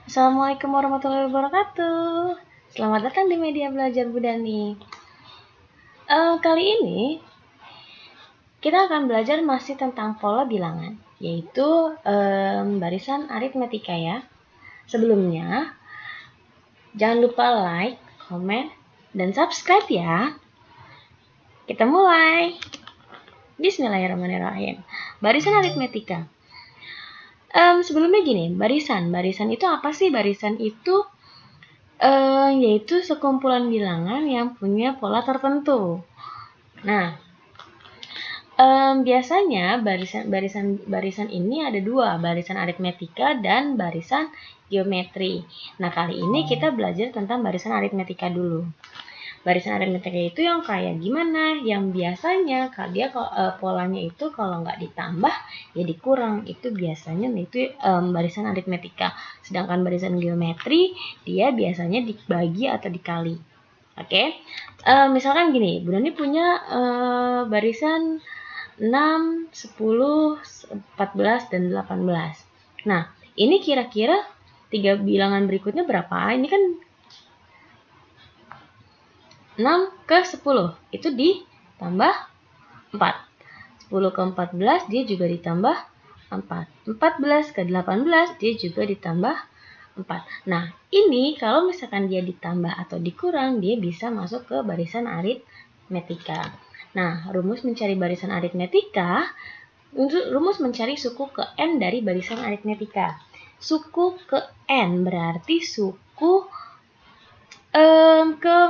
Assalamualaikum warahmatullahi wabarakatuh. Selamat datang di Media Belajar Bu Dani. Kali ini kita akan belajar masih tentang pola bilangan, yaitu barisan aritmetika ya. Sebelumnya, jangan lupa like, comment, dan subscribe ya. Kita mulai. Bismillahirrahmanirrahim. Barisan aritmetika. Sebelumnya gini, barisan itu apa sih? Barisan itu yaitu sekumpulan bilangan yang punya pola tertentu. Nah, biasanya barisan ini ada dua, barisan aritmetika dan barisan geometri. Nah, kali ini kita belajar tentang barisan aritmetika dulu. Barisan aritmetika itu yang kayak gimana? Yang biasanya dia polanya itu kalau nggak ditambah ya dikurang. Itu biasanya itu barisan aritmetika. Sedangkan barisan geometri dia biasanya dibagi atau dikali. Oke. Misalkan gini, Bu Dani punya barisan 6, 10, 14, dan 18. Nah, ini kira-kira 3 bilangan berikutnya berapa? Ini kan 6 ke 10 itu ditambah 4. 10 ke 14 dia juga ditambah 4. 14 ke 18 dia juga ditambah 4. Nah, ini kalau misalkan dia ditambah atau dikurang, dia bisa masuk ke barisan aritmetika. Nah, rumus mencari barisan aritmetika, rumus mencari suku ke N dari barisan aritmetika. Suku ke N berarti suku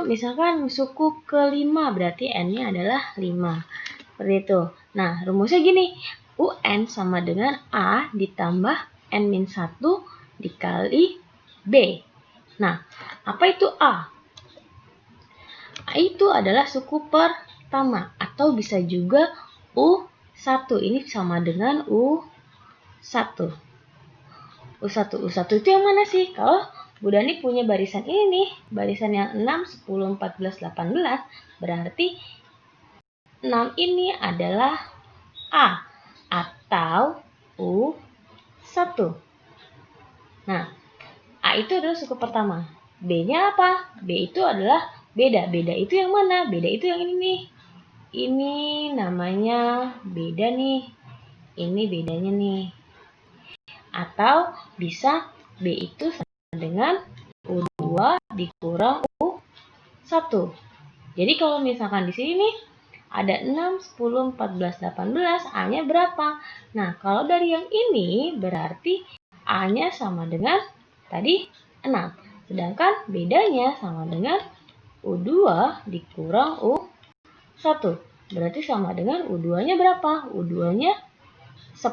misalkan suku ke-5 berarti N-nya adalah 5. Seperti itu. Nah, rumusnya gini. UN sama dengan A ditambah N-1 dikali B. Nah, apa itu A? A itu adalah suku pertama atau bisa juga U1. Ini sama dengan U1. U1 itu yang mana sih? Kalau Bu Dani punya barisan ini nih, barisan yang 6, 10, 14, 18, berarti 6 ini adalah A atau U1. Nah, A itu adalah suku pertama. B-nya apa? B itu adalah beda. Beda itu yang mana? Beda itu yang ini nih. Ini namanya beda nih. Ini bedanya nih. Atau bisa B itu dengan U2 dikurang U1. Jadi kalau misalkan di sini nih ada 6, 10, 14, 18, A-nya berapa? Nah, kalau dari yang ini berarti A-nya sama dengan tadi 6. Sedangkan bedanya sama dengan U2 dikurang U1. Berarti sama dengan U2-nya berapa? U2-nya 10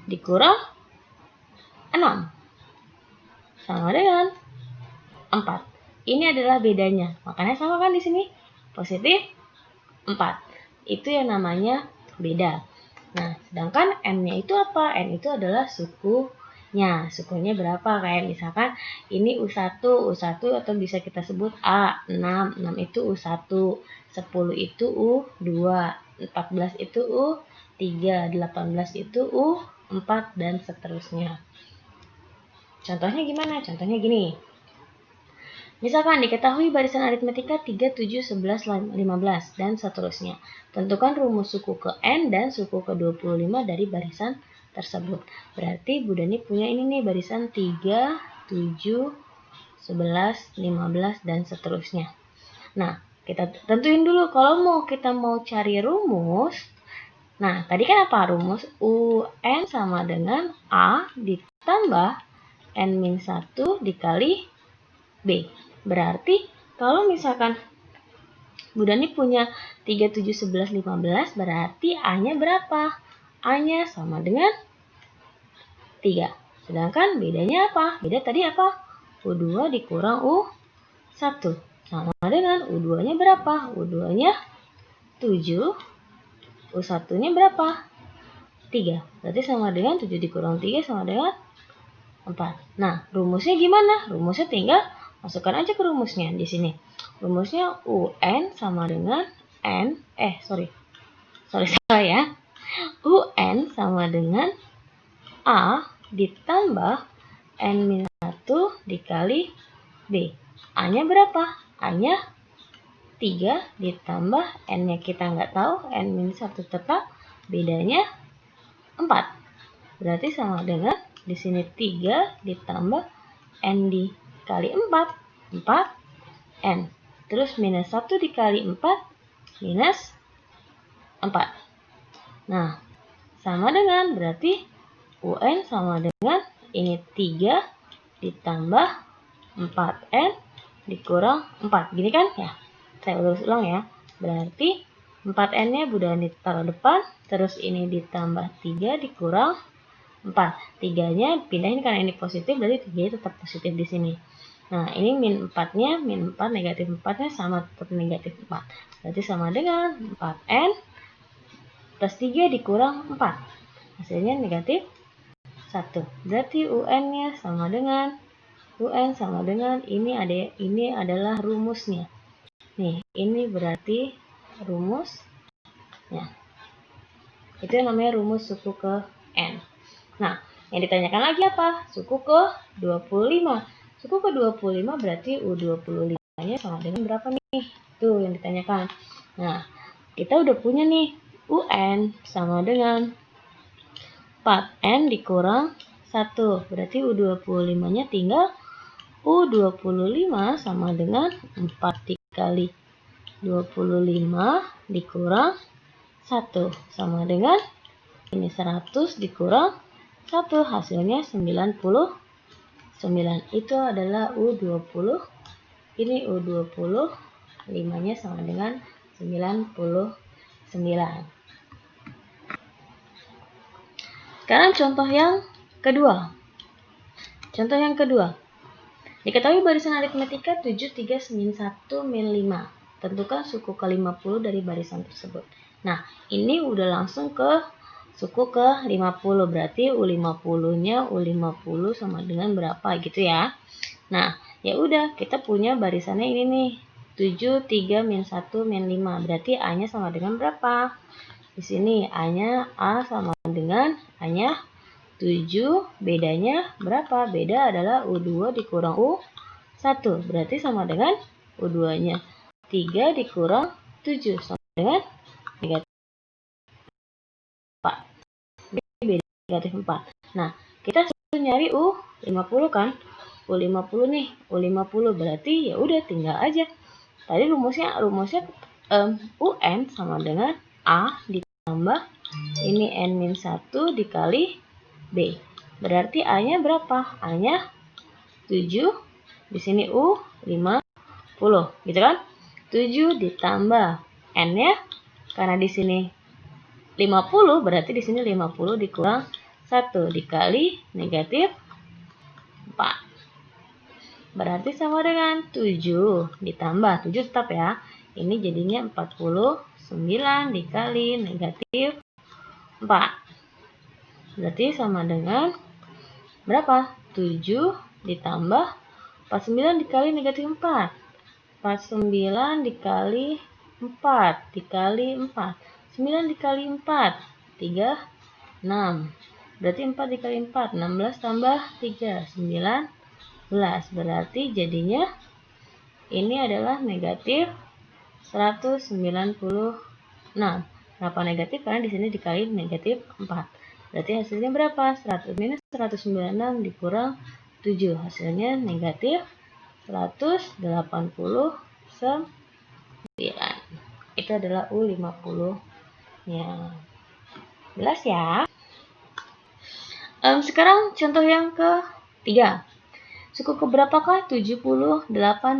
dikurang 6. Sama dengan 4. Ini adalah bedanya. Makanya sama kan di sini? Positif 4. Itu yang namanya beda. Nah, sedangkan N-nya itu apa? N itu adalah sukunya. Sukunya berapa? Kayak misalkan ini U1 atau bisa kita sebut A6. 6 itu U1. 10 itu U2. 14 itu U3. 18 itu U4 dan seterusnya. Contohnya gimana? Contohnya gini. Misalkan diketahui barisan aritmetika 3, 7, 11, 15, dan seterusnya. Tentukan rumus suku ke N dan suku ke 25 dari barisan tersebut. Berarti Bu Dani punya ini nih barisan 3, 7, 11, 15, dan seterusnya. Nah, kita tentuin dulu kalau kita mau cari rumus. Nah, tadi kan apa rumus? UN sama dengan A ditambah N-1 dikali B. Berarti kalau misalkan Bu Dani punya 3, 7, 11, 15, berarti A-nya berapa? A-nya sama dengan 3. Sedangkan bedanya apa? Beda tadi apa? U2 dikurang U1. Sama dengan U2-nya berapa? U2-nya 7. U1-nya berapa? 3. Berarti sama dengan 7 dikurang 3 sama dengan 4. Nah, rumusnya gimana? Rumusnya tinggal masukkan aja ke rumusnya di sini. Rumusnya UN sama dengan salah ya. UN sama dengan A ditambah N-1 dikali B. A-nya berapa? A-nya 3 ditambah N-nya kita nggak tahu, N-1 tetap, bedanya 4. Berarti sama dengan di sini 3 ditambah N dikali 4, 4N. Terus minus 1 dikali 4, minus 4. Nah, sama dengan berarti UN sama dengan ini 3 ditambah 4N dikurang 4. Gini kan ya? Saya ulang ya. Berarti 4N-nya Budani taruh depan, terus ini ditambah 3 dikurang 4. 3-nya pindahin karena ini positif, berarti 3 tetap positif di sini. Nah, ini min 4-nya, min 4 negatif 4-nya sama tetap negatif 4. Berarti sama dengan 4N plus 3 dikurang 4. Hasilnya negatif 1. Berarti UN-nya sama dengan ini adalah rumusnya. Nih, ini berarti rumusnya. Itu yang namanya rumus suku ke N. Nah, yang ditanyakan lagi apa? Suku ke 25. Suku ke 25 berarti U25-nya sama dengan berapa nih? Itu yang ditanyakan. Nah, kita udah punya nih UN sama dengan 4N dikurang 1. Berarti U25-nya tinggal U25 sama dengan 4 dikali 25 dikurang 1. Sama dengan ini 100 dikurang 1. Hasilnya 99. Itu adalah U20. Ini U25-nya sama dengan 99. Sekarang contoh yang kedua. Diketahui barisan aritmetika 7, 3, min 1, min 5. Tentukan suku ke-50 dari barisan tersebut. Nah, ini udah langsung ke suku ke-50. Berarti U50-nya U50 sama dengan berapa gitu ya. Nah, ya udah kita punya barisannya ini nih. 7, 3, min 1, min 5. Berarti A-nya sama dengan berapa? Di sini A-nya A sama dengan A-nya 7, bedanya berapa? Beda adalah U2 dikurang U1. Berarti sama dengan U2-nya 3 dikurang 7 sama dengan negatif 4. Beda negatif 4. Nah, kita suruh nyari U50 kan? U50 nih, U50 berarti ya udah tinggal aja. Tadi rumusnya UN sama dengan A ditambah ini N-1 dikali B. Berarti A-nya berapa? A-nya 7. Di sini U50. Gitu kan? 7 ditambah N-nya. Karena di sini 50, berarti di sini 50 dikurang 1 dikali negatif 4. Berarti sama dengan 7 ditambah 7 tetap ya. Ini jadinya 49 dikali negatif 4. Berarti sama dengan berapa? 7 ditambah 49 dikali negatif 4. 49 dikali 4 dikali 4. 9 dikali 4. 36. Berarti 4 dikali 4. 16 tambah 3. 19. Berarti jadinya ini adalah negatif 196. Kenapa negatif? Karena di sini dikali negatif 4. Berarti hasilnya berapa? 100 minus 196 dikurang 7. Hasilnya negatif 189. Itu adalah U50-nya. Jelas ya? Sekarang contoh yang ketiga. Suku keberapakah 78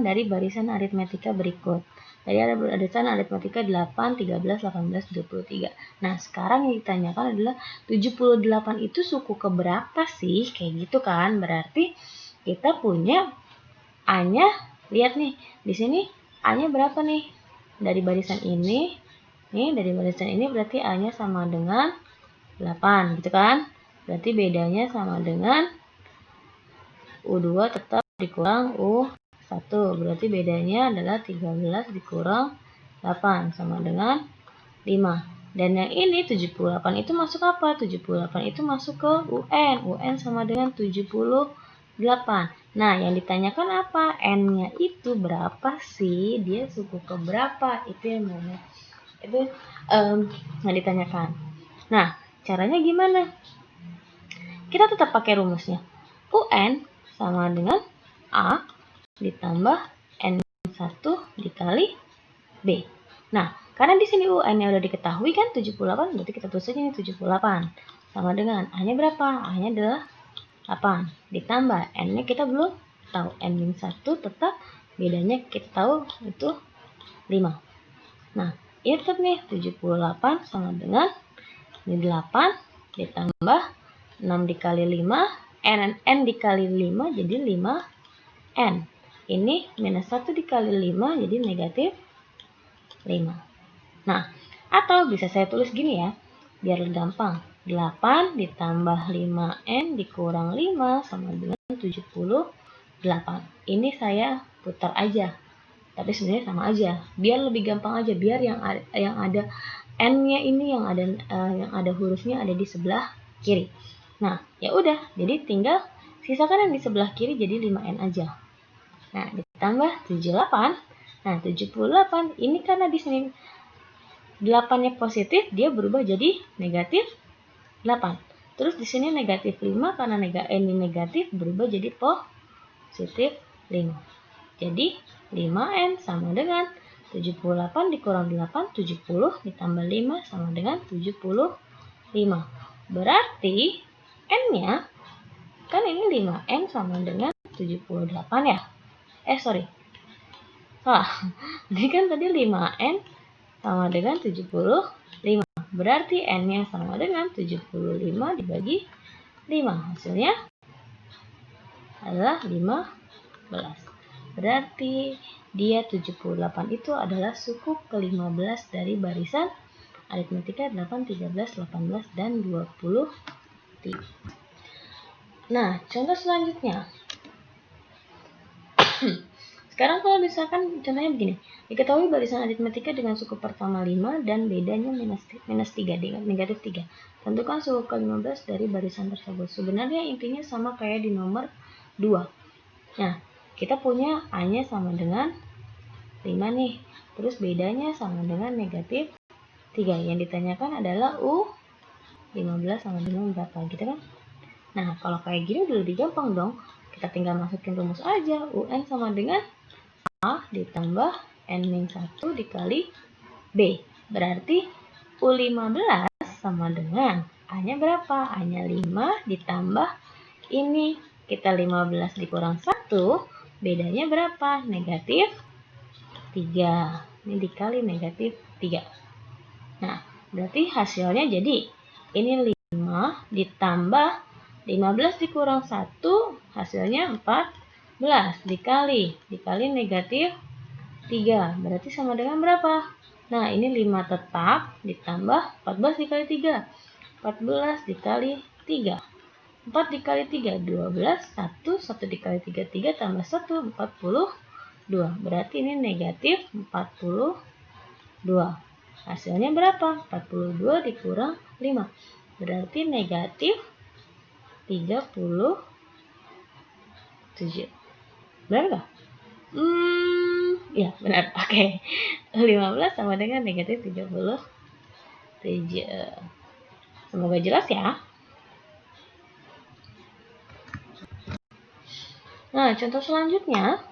dari barisan aritmetika berikut? Tadi ada barisan aritmetika 8, 13, 18, 23. Nah, sekarang yang ditanyakan adalah 78 itu suku keberapa sih? Kayak gitu kan. Berarti kita punya A-nya, lihat nih. Di sini A-nya berapa nih? Dari barisan ini. Nih, dari barisan ini berarti A-nya sama dengan 8, gitu kan? Berarti bedanya sama dengan U2 tetap dikurang U1. Berarti bedanya adalah 13 dikurang 8 sama dengan 5. Dan yang ini 78 itu masuk apa? 78 itu masuk ke UN. UN sama dengan 78. 8. Nah, yang ditanyakan apa? N-nya itu berapa sih? Dia suku ke berapa? Itu yang mana? Itu yang ditanyakan. Nah, caranya gimana? Kita tetap pakai rumusnya. UN sama dengan A ditambah N1 dikali B. Nah, karena di sini UN-nya udah diketahui kan 78, berarti kita tulis aja ini 78. Sama dengan A-nya berapa? A-nya adalah 8 ditambah N-nya kita belum tahu, N-1 tetap, bedanya kita tahu itu 5. Nah, ini tetap nih 78 sama dengan ini 8 ditambah 6 dikali 5, N dikali 5 jadi 5N. Ini minus 1 dikali 5 jadi negatif 5. Nah, atau bisa saya tulis gini ya, biar gampang. 8 ditambah 5N dikurang 5 sama dengan 78. Ini saya putar aja, tapi sebenarnya sama aja. Biar lebih gampang aja, biar yang ada N-nya ini yang ada hurufnya ada di sebelah kiri. Nah, ya udah, jadi tinggal sisakan yang di sebelah kiri jadi 5N aja. Nah, ditambah 78. Nah, 78 ini karena di sini 8-nya positif, dia berubah jadi negatif 8. Terus di sini negatif 5 karena N negatif berubah jadi positif 5. Jadi 5N sama dengan 78 dikurang 8, 70 ditambah 5 sama dengan 75. Berarti N-nya kan ini 5N sama dengan 78 ya. Salah. Ini kan tadi 5N sama dengan 75. Berarti N-nya sama dengan 75 dibagi 5. Hasilnya adalah 15. Berarti dia 78 itu adalah suku ke-15 dari barisan aritmetika 8, 13, 18, dan 20. Nah, contoh selanjutnya. Sekarang kalau misalkan contohnya begini, diketahui barisan aritmetika dengan suku pertama 5 dan bedanya minus 3 dengan negatif 3. Tentukan suku ke-15 dari barisan tersebut. Sebenarnya intinya sama kayak di nomor 2. Nah, kita punya A-nya sama dengan 5 nih. Terus bedanya sama dengan negatif 3. Yang ditanyakan adalah U15 sama dengan berapa gitu kan? Nah, kalau kayak gini udah lebih gampang dong. Kita tinggal masukin rumus aja. UN sama dengan A ditambah N-1 dikali B. Berarti U15 sama dengan A-nya berapa? A-nya 5 ditambah ini. Kita 15 dikurang 1. Bedanya berapa? Negatif 3. Ini dikali negatif 3. Nah, berarti hasilnya jadi ini 5 ditambah 15 dikurang 1. Hasilnya 14 dikali negatif 3. Berarti sama dengan berapa? Nah, ini 5 tetap ditambah 14 dikali 3. 14 dikali 3. 4 dikali 3, 12. 1 dikali 3, 3 tambah 1, 42. Berarti ini negatif 42. Hasilnya berapa? 42 dikurang 5. Berarti negatif 37. Benar nggak? Ya benar. Oke. 15 sama dengan negatif 37. Semoga jelas ya. Nah, contoh selanjutnya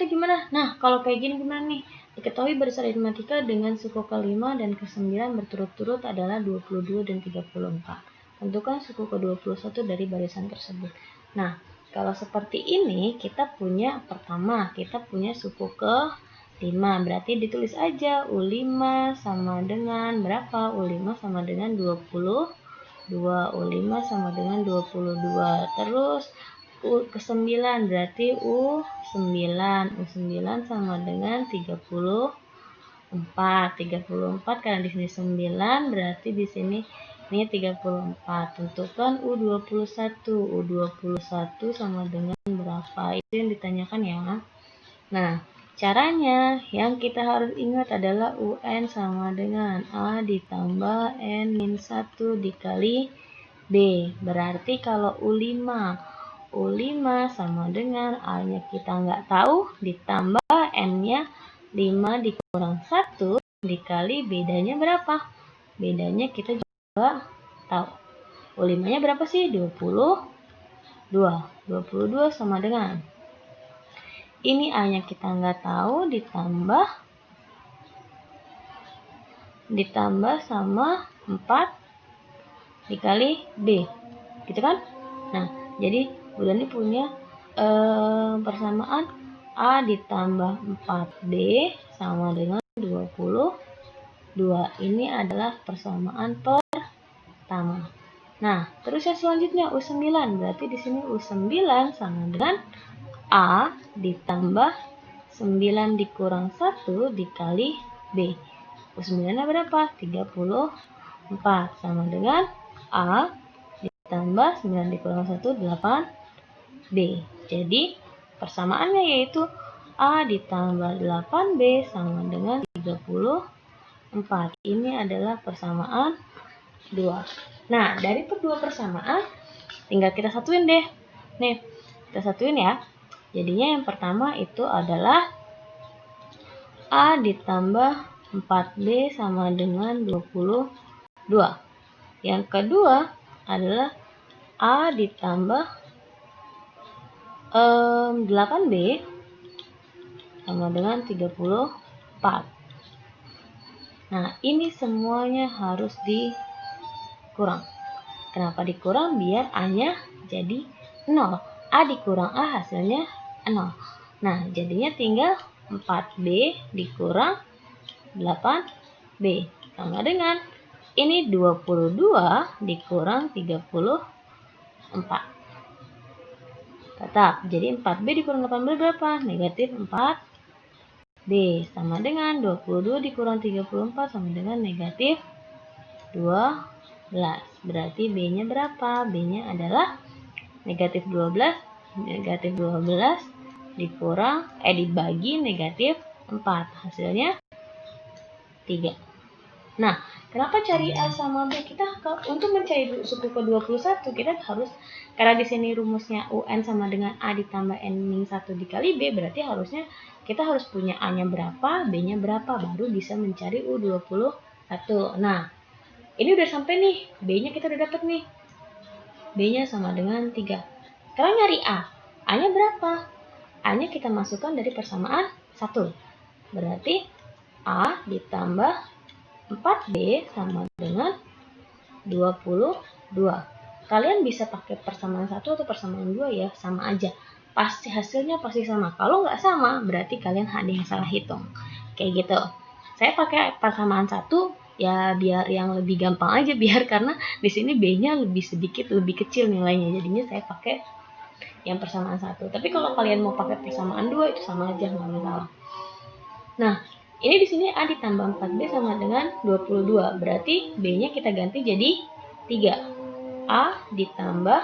gimana? Nah, kalau kayak gini gimana nih? Diketahui barisan aritmetika dengan suku ke-5 dan ke-9 berturut-turut adalah 22 dan 34. Tentukan suku ke-21 dari barisan tersebut. Nah, kalau seperti ini, kita punya suku ke-5. Berarti ditulis aja U5 sama dengan berapa? U5 sama dengan 22. U5 sama dengan 22. Terus U ke-9 berarti U9 sama dengan 34 karena di sini 9 berarti di sini ini 34. Tentukan U21 sama dengan berapa? Itu yang ditanyakan ya. Nah, caranya yang kita harus ingat adalah UN sama dengan A ditambah N-1 dikali B. Berarti kalau U5 U5 sama dengan A-nya kita nggak tahu, ditambah N-nya 5 dikurang 1 dikali bedanya berapa? Bedanya kita juga tahu. U5-nya berapa sih? 22. 22 sama dengan. Ini A-nya kita nggak tahu, ditambah sama 4 dikali B. Gitu kan? Nah, jadi bulan ini punya persamaan A ditambah 4B sama dengan 22. Ini adalah persamaan pertama. Nah, terus yang selanjutnya U9. Berarti di sini U9 sama dengan A ditambah 9 dikurang 1 dikali B. U9-nya berapa? 34 sama dengan A ditambah 9 dikurang 1, 8B. Jadi, persamaannya yaitu A ditambah 8B sama dengan 34. Ini adalah persamaan 2. Nah, dari kedua persamaan, tinggal kita satuin deh. Nih, kita satuin ya. Jadinya yang pertama itu adalah A ditambah 4B sama dengan 22. Yang kedua adalah A ditambah 8B sama dengan 34. Nah, ini semuanya harus dikurang. Kenapa dikurang? Biar A-nya jadi 0. A dikurang A hasilnya 0. Nah, jadinya tinggal 4B dikurang 8B sama dengan ini 22 dikurang 34. Tetap, jadi 4B dikurang 18 berapa? Negatif 4B sama dengan 22 dikurang 34 sama dengan negatif 12. Berarti B-nya berapa? B-nya adalah negatif 12. Negatif 12 dibagi negatif 4. Hasilnya 3. Nah, kenapa cari A sama B? Untuk mencari suku ke-21, kita harus, karena di sini rumusnya UN sama dengan A ditambah N-1 dikali B, berarti harusnya kita harus punya A-nya berapa, B-nya berapa, baru bisa mencari U21. Nah, ini udah sampai nih, B-nya kita udah dapet nih. B-nya sama dengan 3. Sekarang nyari A. A-nya berapa? A-nya kita masukkan dari persamaan 1. Berarti A ditambah 4B sama dengan 22. Kalian bisa pakai persamaan 1 atau persamaan 2 ya, sama aja. Pasti hasilnya pasti sama. Kalau nggak sama, berarti kalian ada yang salah hitung. Kayak gitu. Saya pakai persamaan 1 ya biar yang lebih gampang aja, biar karena di sini B-nya lebih kecil nilainya. Jadinya saya pakai yang persamaan 1. Tapi kalau kalian mau pakai persamaan 2 itu sama aja, nggak masalah. Nah, ini di sini A ditambah 4B sama dengan 22. Berarti B-nya kita ganti jadi 3. A ditambah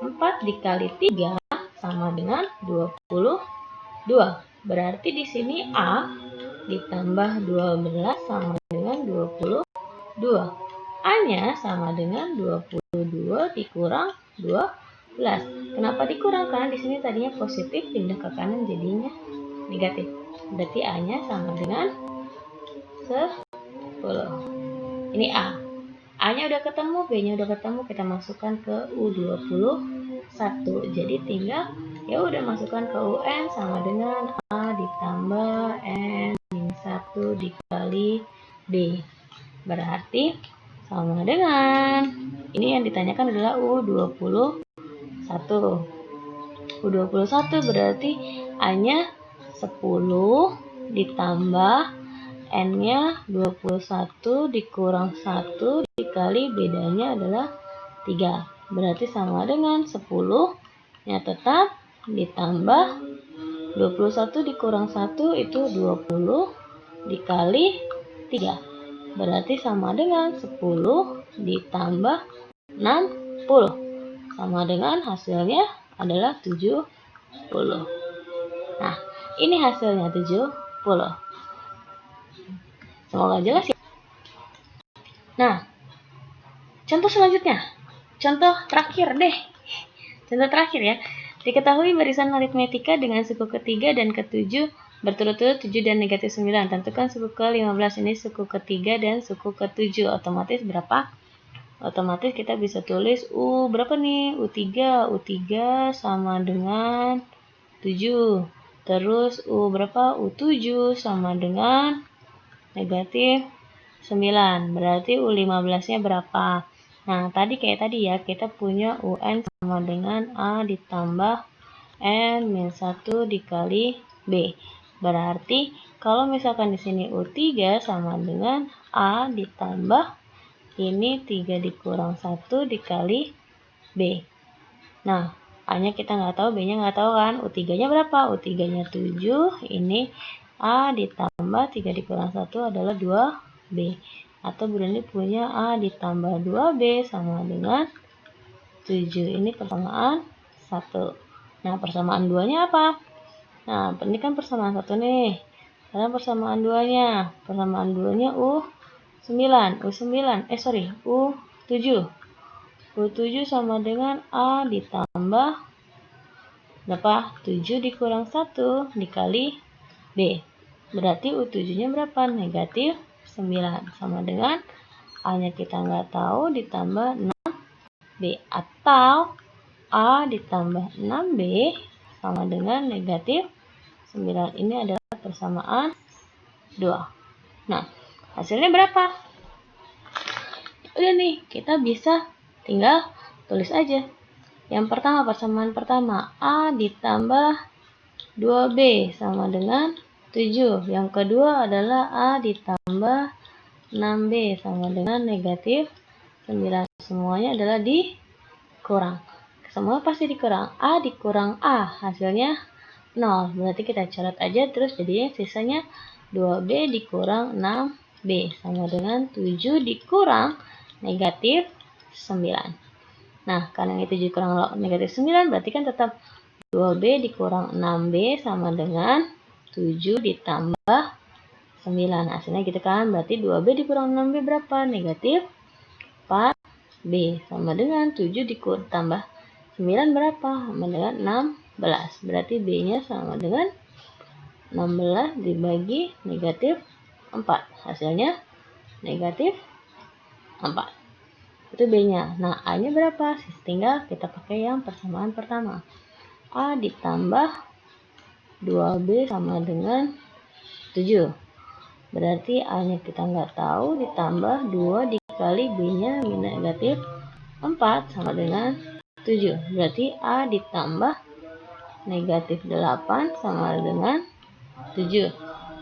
4 dikali 3 sama dengan 22. Berarti di sini A ditambah 12 sama dengan 22. A-nya sama dengan 22 dikurang 12. Kenapa dikurang? Karena di sini tadinya positif, pindah ke kanan jadinya negatif. Berarti A-nya sama dengan 10. Ini A. A-nya udah ketemu, B-nya udah ketemu, kita masukkan ke U21. Jadi tinggal ya udah masukkan ke UN sama dengan A ditambah N-1 dikali B. Berarti sama dengan ini yang ditanyakan adalah U21. U21 berarti A-nya 10 ditambah N-nya 21 dikurang 1 dikali bedanya adalah 3. Berarti sama dengan 10 nya tetap ditambah 21 dikurang 1 itu 20 dikali 3. Berarti sama dengan 10 ditambah 60. Sama dengan hasilnya adalah 70. Nah, ini hasilnya 70. Semoga jelas ya. Nah, contoh selanjutnya. Contoh terakhir deh. Contoh terakhir ya. Diketahui barisan aritmetika dengan suku ketiga dan ketujuh berturut-turut 7 dan negatif 9. Tentukan suku ke-15 ini suku ketiga dan suku ke-7. Otomatis berapa? Otomatis kita bisa tulis berapa nih? U3 sama dengan 7. Terus berapa? U7 sama dengan negatif 9. Berarti U15-nya berapa? Nah, kayak tadi ya, kita punya UN sama dengan A ditambah N-1 dikali B. Berarti kalau misalkan di sini U3 sama dengan A ditambah ini 3 dikurang 1 dikali B. Nah, A-nya kita nggak tahu, B-nya nggak tahu kan. U3-nya berapa? U3-nya 7. Ini A ditambah 3 dikurang 1 adalah 2B. Atau Bunda punya A ditambah 2B sama dengan 7. Ini persamaan 1. Nah, persamaan 2-nya apa? Nah, ini kan persamaan 1 nih. Sekarang persamaan 2-nya. Persamaan 2-nya U7. U7 sama dengan A ditambah berapa? 7 dikurang 1 dikali B. Berarti U7-nya berapa? Negatif 9. Sama dengan A-nya kita nggak tahu ditambah 6B. Atau A ditambah 6B sama dengan negatif 9. Ini adalah persamaan 2. Nah, hasilnya berapa? Udah nih, kita bisa tinggal tulis aja. Yang pertama, persamaan pertama, A ditambah 2B sama dengan 7. Yang kedua adalah A ditambah 6B sama dengan negatif 9. Semuanya adalah dikurang. Semua pasti dikurang. A dikurang A, hasilnya 0. Berarti kita coret aja, terus jadinya sisanya 2B dikurang 6B sama dengan 7 dikurang negatif 9. Nah, karena ini 7 dikurang negatif 9, berarti kan tetap 2B dikurang 6B sama dengan 7 ditambah 9. Hasilnya gitu kan, berarti 2B dikurang 6B berapa? Negatif 4B sama dengan 7 ditambah 9 berapa? Sama dengan 16. Berarti B-nya sama dengan 16 dibagi negatif 4. Hasilnya negatif 4. Itu B-nya. Nah, A-nya berapa? Tinggal kita pakai yang persamaan pertama. A ditambah 2B sama dengan 7. Berarti A-nya kita nggak tahu, ditambah 2 dikali B-nya negatif 4 sama dengan 7. Berarti A ditambah negatif 8 sama dengan 7.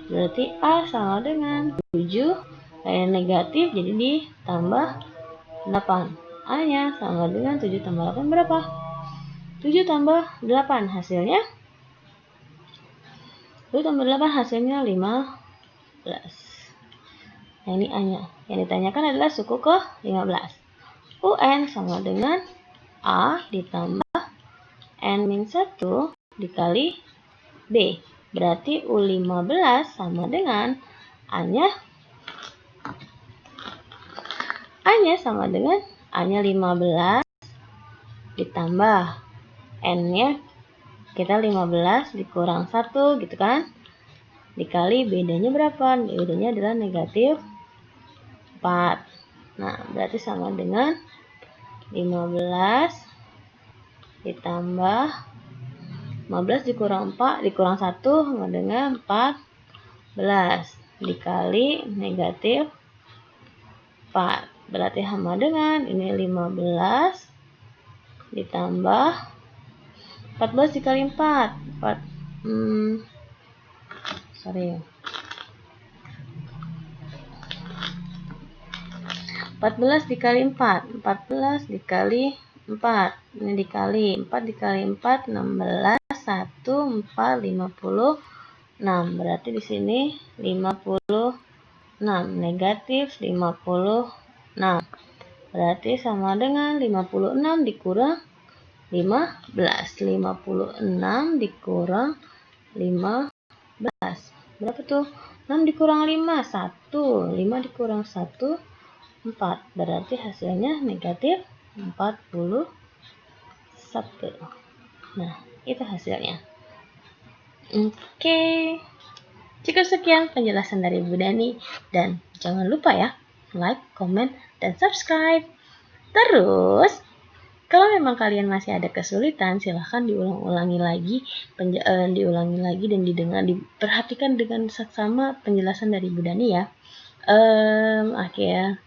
Berarti A sama dengan 7. Kayak negatif jadi ditambah 8. A-nya sama dengan 7 tambah 8 berapa? 7 tambah 8 hasilnya 7 tambah 8 hasilnya 15. Nah, ini A-nya. Yang ditanyakan adalah suku ke-15. UN sama dengan A ditambah N-1 dikali B. Berarti U15 sama dengan A-nya sama dengan A-nya 15 ditambah N-nya kita 15 dikurang 1 gitu kan. Dikali bedanya berapa? Bedanya adalah negatif 4. Nah, berarti sama dengan 15 ditambah 15 dikurang 4 dikurang 1 sama dengan 14 dikali negatif 4. Berarti sama dengan ini 15 ditambah 14 dikali 4. 14 dikali 4. 14 dikali 4. Ini dikali 4 dikali 4 16 1 4 56. Berarti di sini 56 negatif 56. Berarti sama dengan 56 dikurang 15. 56 dikurang 15. Berapa tuh? 6 dikurang 5 1. 5 dikurang 1 4. Berarti hasilnya negatif 41. 1. Nah, itu hasilnya. Oke. Cukup sekian penjelasan dari Bu Dani. Dan jangan lupa ya, like, comment, dan subscribe. Terus, kalau memang kalian masih ada kesulitan, silahkan diulangi lagi dan diperhatikan dengan saksama penjelasan dari Bu Dani ya. Akhir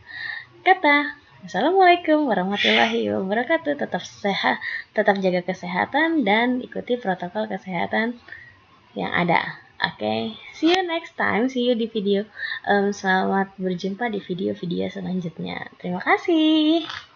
kata, Assalamualaikum warahmatullahi wabarakatuh. Tetap sehat, tetap jaga kesehatan dan ikuti protokol kesehatan yang ada. Oke, see you next time. See you di video. Selamat berjumpa di video-video selanjutnya. Terima kasih.